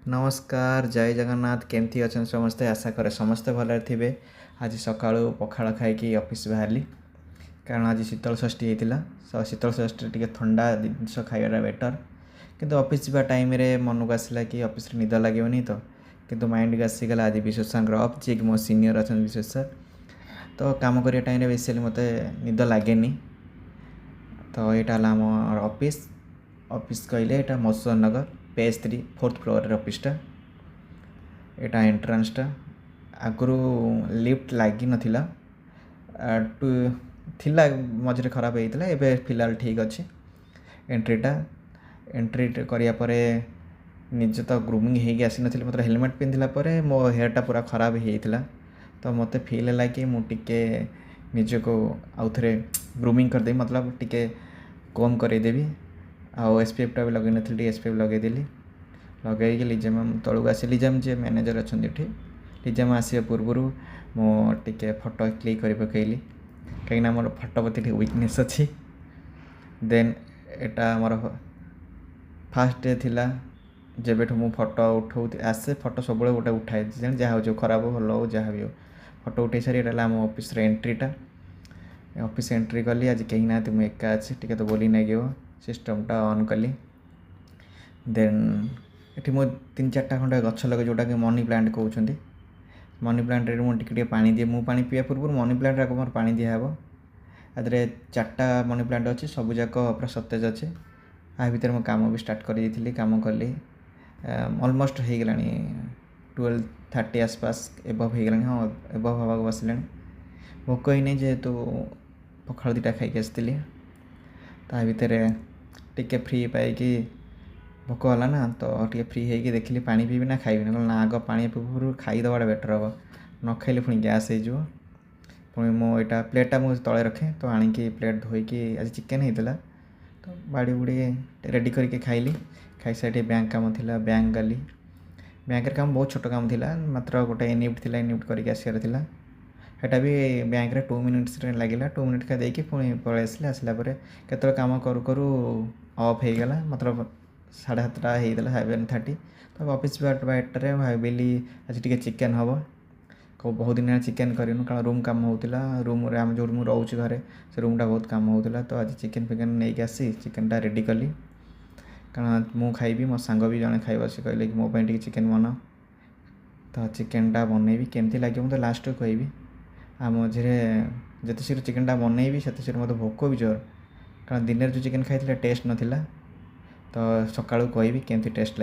नमस्कार जय जगन्नाथ केमती अच्छा समस्ते आशा करे समस्ते भल थे। आज सका पखाड़ खाई ऑफिस बाहरी कारण आज शीतल षष्ठी होता। शीतल षष्ठी टे ठंडा जिनस खाइबा बेटर किंतु ऑफिस जावा टाइम रे मन को आसला कि ऑफिस निद लगे तो किंतु माइंड को आसीगला आज विश्व सर अफ जी मो सीनियर अच्छा विश्व सर तो काम करिया टाइम बेसिकली मत निद लगे तो यहाँ आम ऑफिस ऑफिस कहले यहाँ मधुसूदन नगर पेज 3 4th फ्लोर ऑफिसटा यहाँ एंट्रांसटा आगु लिफ्ट लगी नाला थिला मझे खराब होता है फिलहाल ठीक अच्छे एंट्री करापर निज तो ग्रूमिंग होगी आसी नी मतलब हेलमेट पिंधला मो हेयरटा पूरा खराब होता तो मत फिल है कि मुझे निज को आउ थे ग्रूमिंग करदेवी मतलब टिके कम करदेवी आउ एसपीएफटा भी लगे नी एसपीएफ लगेदेली लगे लिजाम तलू आसी लिजाम जी मैनेजर अच्छा ये लिजाम आसा पूर्व मुझे फोटो क्लिक कर पकईली कहीं मोर फोटो प्रति वीकनेस अच्छी देन एटा मोर फास्ट डे थिला जब मु फोटो उठाऊ आसे फोटो सब गोटे उठाए जहाँ हो खराब भल हो जहाँ भी हो फोटो उठे सारी आम ऑफिस एंट्रीटा ऑफिस एंट्री कली आज कहीं ना मुझे एका अच्छे टे तो बोली लगे सिस्टमटा ऑन कली देन ये मो 3-4टा खंडे गछ लगे जोटा कि मनी प्लांट कहते मनी प्लांट मुझे पा दिए मु पा पीवा पूर्व मनी प्लांट मोर पा दिहब आदि 4टा मनी प्लांट अच्छे सब जाक पूरा सतेज अच्छे आ भितर मो काम भी स्टार्ट कर काम कली अलमोस्ट हो गला 12:30 आसपास एबव हो गला हाँ एबव हवा बसला भोक ही नहीं जेहेतु पखाड़ 2टा खाई आसती ता भितर टिके फ्री पाई भोक होला ना तो टे फ्री होगी देखिली पानी पीबी ना खाइबी ना आग पानी पूर्व खाईदेवाटा बेटर हम न खाइले पुणी गैस हो पुणी मो यहाँ प्लेटा मुझे तले रखे तो आणिकी प्लेट धोईकी आज चिकेन होता तो बाड़ी बुड़ी रेडी करके खाइली खाई सारी बैंक काम थी बैंक गली बैंक काम बहुत छोट काम थी मात्र गोटे निफ्ट थी निफ्ट करके आसार था यहाँ भी बैंक रे 2 मिनिट्स लगे 2 मिनिट का देकी पुणी पलि आसला केत काम करू करू ऑफ हो गला मतलब 7:30 होता 7:30 तो ऑफिस बाटे भाविली आज टे चिकेन हम बहुत दिन चिकेन करूँ कारण रूम काम होता रूम आम जो रूम रोचे घरे से रूमटा बहुत काम होता तो आज चिकेन फिकेन नहीं आसी चिकेनटा रेडी कली कारण मु खाइबी मो सांग भी जड़े खाइब से कहले कि मो चिकेन बना तो चिकेनटा बनईबी केमती लगे मुझे लास्ट कहबी आ मझे जिते शीघ्र चिकेनटा बनईबी से शीघ्र मत भोक भी जोर कारण दिन जो चिकेन खाई टेस्ट नाला तो सकाळू कहबी केमती टेस्ट लगे।